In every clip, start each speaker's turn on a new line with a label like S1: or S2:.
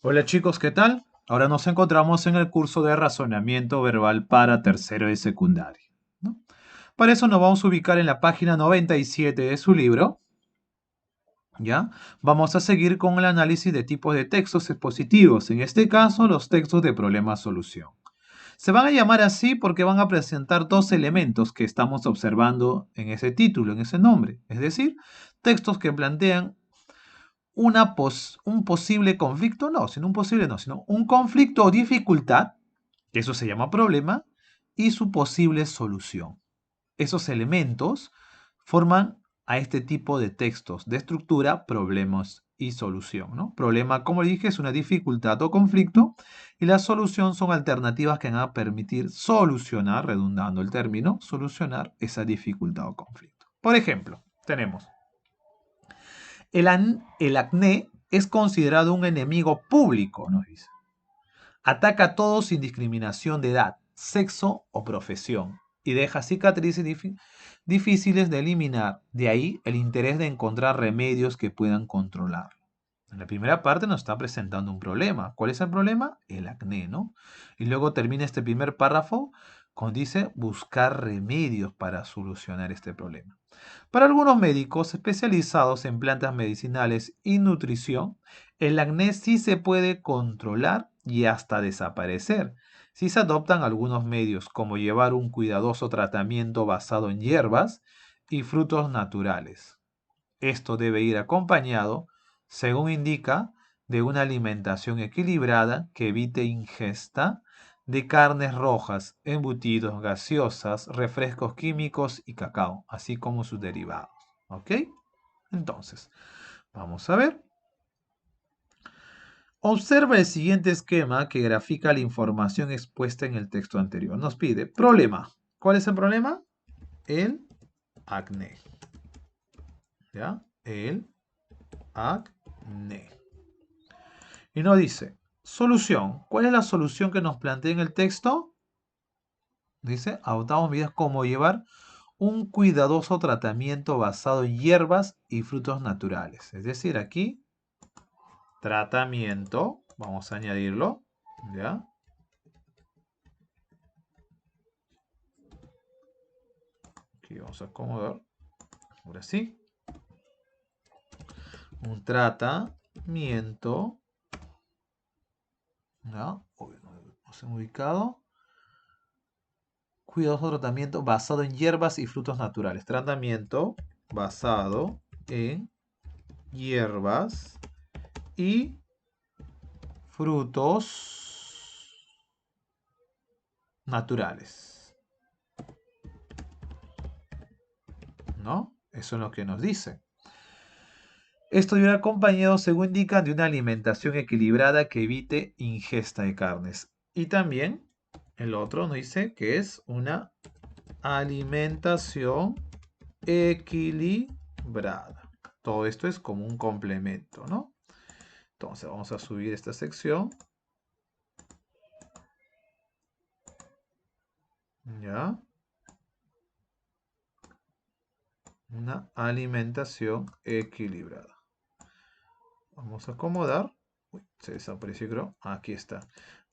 S1: Hola chicos, ¿qué tal? Ahora nos encontramos en el curso de razonamiento verbal para tercero de secundaria, ¿no? Para eso nos vamos a ubicar en la página 97 de su libro, ¿ya? Vamos a seguir con el análisis de tipos de textos expositivos, en este caso los textos de problema-solución. Se van a llamar así porque van a presentar dos elementos que estamos observando en ese título, en ese nombre, es decir, textos que plantean un posible conflicto, no, sino un posible no, sino un conflicto o dificultad, que eso se llama problema, y su posible solución. Esos elementos forman a este tipo de textos de estructura, problemas y solución, ¿no? Problema, como dije, es una dificultad o conflicto y la solución son alternativas que van a permitir solucionar, redundando el término, solucionar esa dificultad o conflicto. Por ejemplo, tenemos el acné es considerado un enemigo público, nos dice. Ataca a todos sin discriminación de edad, sexo o profesión y deja cicatrices difíciles de eliminar. De ahí el interés de encontrar remedios que puedan controlarlo. En la primera parte nos está presentando un problema. ¿Cuál es el problema? El acné, ¿no? Y luego termina este primer párrafo con dice buscar remedios para solucionar este problema. Para algunos médicos especializados en plantas medicinales y nutrición, el acné sí se puede controlar y hasta desaparecer si se adoptan algunos medios como llevar un cuidadoso tratamiento basado en hierbas y frutos naturales. Esto debe ir acompañado, según indica, de una alimentación equilibrada que evite ingesta de carnes rojas, embutidos, gaseosas, refrescos químicos y cacao, así como sus derivados. ¿Ok? Entonces, vamos a ver. Observa el siguiente esquema que grafica la información expuesta en el texto anterior. Nos pide problema. ¿Cuál es el problema? El acné. ¿Ya? El acné. Y nos dice, solución. ¿Cuál es la solución que nos plantea en el texto? Dice, adoptamos medidas como llevar un cuidadoso tratamiento basado en hierbas y frutos naturales. Es decir, aquí, tratamiento, vamos a añadirlo, ¿ya? Aquí vamos a acomodar, ahora sí. Un tratamiento, ¿ya? Nos hemos ubicado. Cuidadoso tratamiento basado en hierbas y frutos naturales. Tratamiento basado en hierbas y frutos naturales. ¿No? Eso es lo que nos dice. Esto irá acompañado, según indican, de una alimentación equilibrada que evite ingesta de carnes. Y también el otro nos dice que es una alimentación equilibrada. Todo esto es como un complemento, ¿no? Entonces vamos a subir esta sección. Ya. Una alimentación equilibrada. Vamos a acomodar. Uy, se desapareció, creo. Aquí está.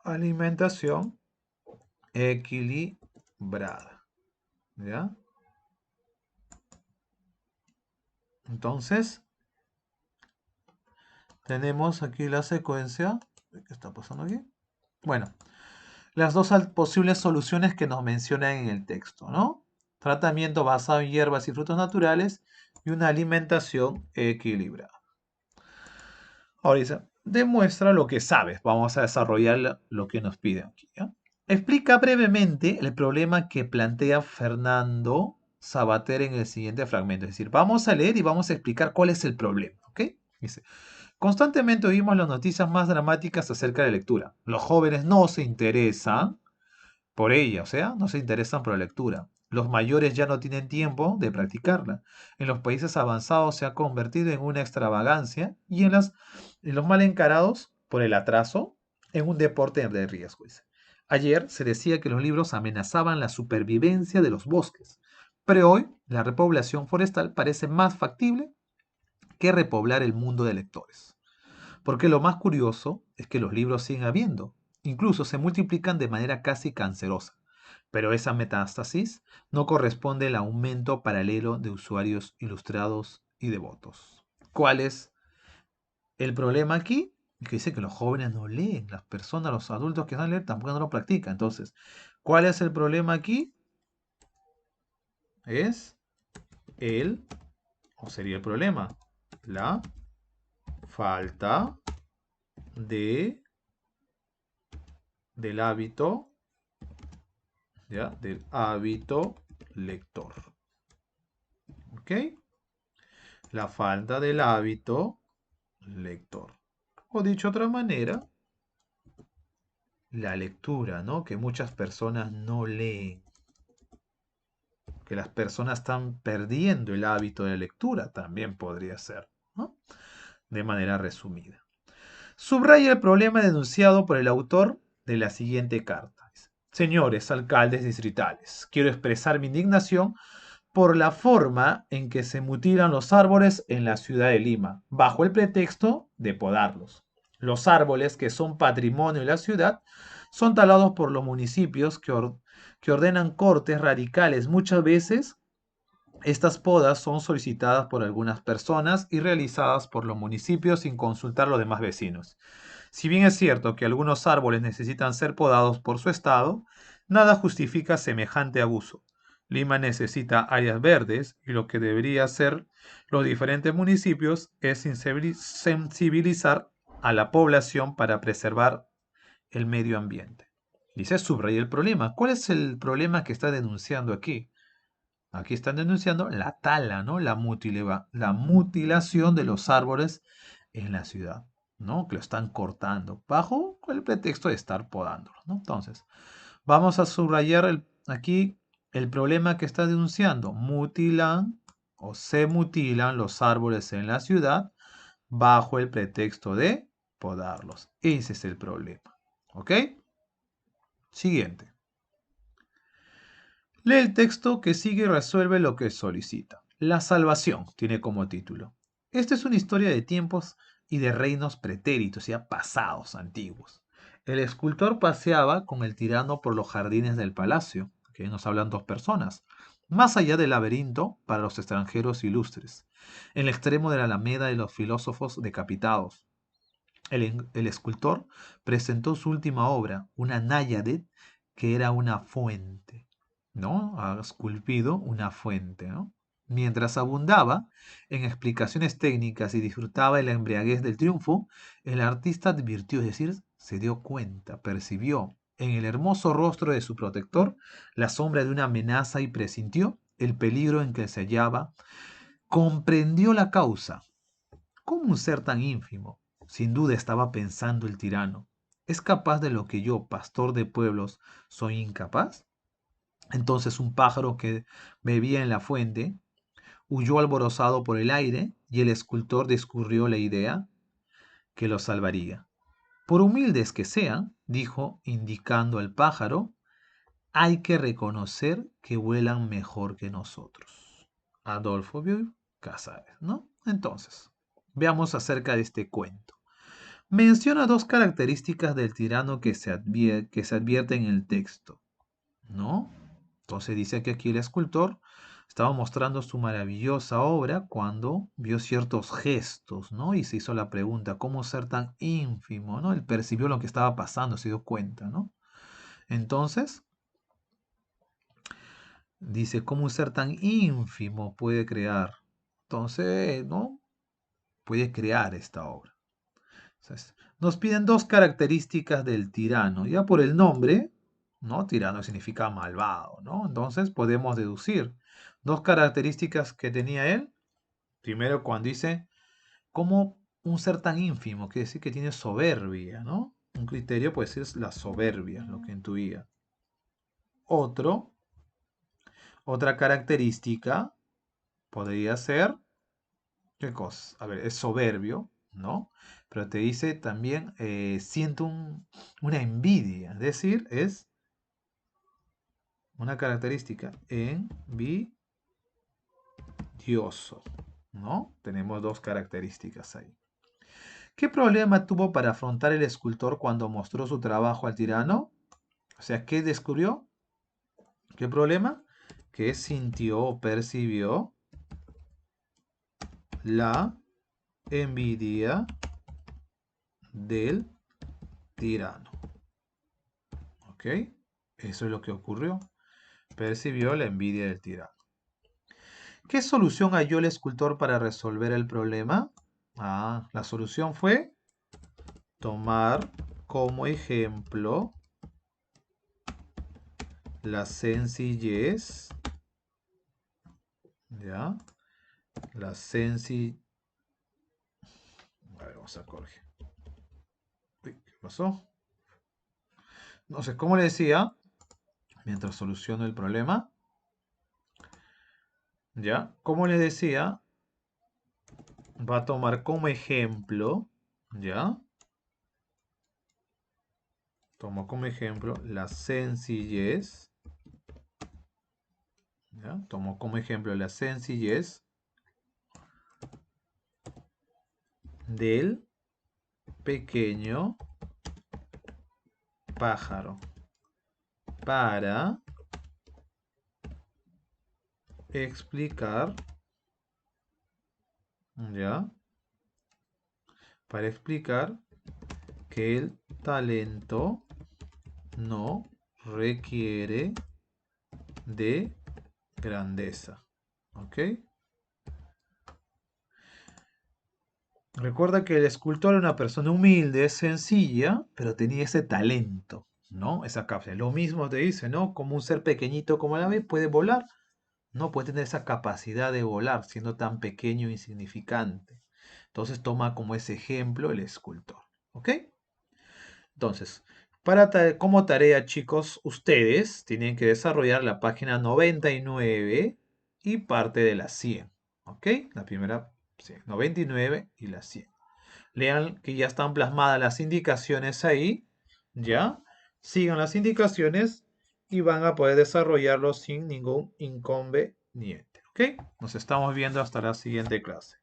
S1: Alimentación equilibrada. ¿Ya? Entonces, tenemos aquí la secuencia. ¿Qué está pasando aquí? Bueno, las dos posibles soluciones que nos mencionan en el texto, ¿no? Tratamiento basado en hierbas y frutos naturales y una alimentación equilibrada. Ahora dice, demuestra lo que sabes. Vamos a desarrollar lo que nos piden aquí, ¿ya? Explica brevemente el problema que plantea Fernando Sabater en el siguiente fragmento. Es decir, vamos a leer y vamos a explicar cuál es el problema, ¿ok? Dice, constantemente oímos las noticias más dramáticas acerca de la lectura. Los jóvenes no se interesan por ella, o sea, no se interesan por la lectura. Los mayores ya no tienen tiempo de practicarla. En los países avanzados se ha convertido en una extravagancia y en los mal encarados por el atraso en un deporte de riesgo. Dice. Ayer se decía que los libros amenazaban la supervivencia de los bosques, pero hoy la repoblación forestal parece más factible que repoblar el mundo de lectores. Porque lo más curioso es que los libros siguen habiendo. Incluso se multiplican de manera casi cancerosa. Pero esa metástasis no corresponde al aumento paralelo de usuarios ilustrados y devotos. ¿Cuál es el problema aquí? Que dice que los jóvenes no leen, las personas, los adultos que saben leer tampoco no lo practican. Entonces, ¿cuál es el problema aquí? Es el, o sería el problema, la falta de, del hábito, ¿ya? Del hábito lector. ¿Ok? La falta del hábito lector. O dicho de otra manera, la lectura, ¿no? Que muchas personas no leen. Que las personas están perdiendo el hábito de lectura, también podría ser, ¿no? De manera resumida. Subraya el problema denunciado por el autor de la siguiente carta. Señores alcaldes distritales, quiero expresar mi indignación por la forma en que se mutilan los árboles en la ciudad de Lima, bajo el pretexto de podarlos. Los árboles que son patrimonio de la ciudad son talados por los municipios que ordenan cortes radicales. Muchas veces estas podas son solicitadas por algunas personas y realizadas por los municipios sin consultar a los demás vecinos. Si bien es cierto que algunos árboles necesitan ser podados por su estado, nada justifica semejante abuso. Lima necesita áreas verdes y lo que debería hacer los diferentes municipios es sensibilizar a la población para preservar el medio ambiente. Dice, subraya el problema. ¿Cuál es el problema que está denunciando aquí? Aquí están denunciando la tala, ¿no? La mutilación de los árboles en la ciudad, ¿no? Que lo están cortando bajo el pretexto de estar podándolo, ¿no? Entonces, vamos a subrayar aquí el problema que está denunciando. Mutilan o se mutilan los árboles en la ciudad bajo el pretexto de podarlos. Ese es el problema. ¿Ok? Siguiente. Lee el texto que sigue y resuelve lo que solicita. La salvación tiene como título. Esta es una historia de tiempos y de reinos pretéritos, ya pasados, antiguos. El escultor paseaba con el tirano por los jardines del palacio, que nos hablan dos personas, más allá del laberinto para los extranjeros ilustres, en el extremo de la alameda de los filósofos decapitados. El escultor presentó su última obra, una náyade que era una fuente, ¿no? Ha esculpido una fuente, ¿no? Mientras abundaba en explicaciones técnicas y disfrutaba de la embriaguez del triunfo, el artista advirtió, es decir, se dio cuenta, percibió en el hermoso rostro de su protector la sombra de una amenaza y presintió el peligro en que se hallaba, comprendió la causa. ¿Cómo un ser tan ínfimo? Sin duda estaba pensando el tirano. ¿Es capaz de lo que yo, pastor de pueblos, soy incapaz? Entonces un pájaro que bebía en la fuente huyó alborozado por el aire y el escultor discurrió la idea que lo salvaría. Por humildes que sean, dijo, indicando al pájaro, hay que reconocer que vuelan mejor que nosotros. Adolfo Casares, ¿no? Entonces, veamos acerca de este cuento. Menciona dos características del tirano que se advierten en el texto, ¿no? Entonces dice que aquí el escultor estaba mostrando su maravillosa obra cuando vio ciertos gestos, ¿no? Y se hizo la pregunta, ¿cómo ser tan ínfimo, ¿no? Él percibió lo que estaba pasando, se dio cuenta, ¿no? Entonces, dice, ¿cómo un ser tan ínfimo puede crear? Entonces, ¿no? Puede crear esta obra. Entonces, nos piden dos características del tirano. Ya por el nombre, ¿no? Tirano significa malvado, ¿no? Entonces podemos deducir dos características que tenía él. Primero, cuando dice, como un ser tan ínfimo, quiere decir que tiene soberbia, ¿no? Un criterio, pues, es la soberbia, lo que intuía. Otro, otra característica podría ser, ¿qué cosa? A ver, es soberbio, ¿no? Pero te dice también, siento una envidia, es decir, es una característica envidioso, ¿no? Tenemos dos características ahí. ¿Qué problema tuvo para afrontar el escultor cuando mostró su trabajo al tirano? O sea, ¿qué descubrió? ¿Qué problema? Que sintió o percibió la envidia del tirano. ¿Ok? Eso es lo que ocurrió. Percibió la envidia del tirano. ¿Qué solución halló el escultor para resolver el problema? La solución fue tomar como ejemplo la sencillez, ¿ya? La sencillez. A ver, vamos a corregir. Uy, ¿qué pasó? No sé, ¿cómo le decía? Mientras soluciono el problema, ¿ya? Como le decía, va a tomar como ejemplo, ¿ya? Tomo como ejemplo la sencillez, ¿ya? Tomo como ejemplo la sencillez del pequeño pájaro para explicar, ¿ya? Para explicar que el talento no requiere de grandeza. ¿Ok? Recuerda que el escultor era una persona humilde, sencilla, pero tenía ese talento, ¿no? Esa capacidad. Lo mismo te dice, ¿no? Como un ser pequeñito como el ave puede volar, ¿no? Puede tener esa capacidad de volar siendo tan pequeño e insignificante. Entonces toma como ese ejemplo el escultor, ¿ok? Entonces, como tarea, chicos, ustedes tienen que desarrollar la página 99 y parte de la 100, ¿ok? La primera, sí, 99 y la 100. Lean que ya están plasmadas las indicaciones ahí, ¿ya? Sigan las indicaciones y van a poder desarrollarlo sin ningún inconveniente, ¿ok? Nos estamos viendo hasta la siguiente clase.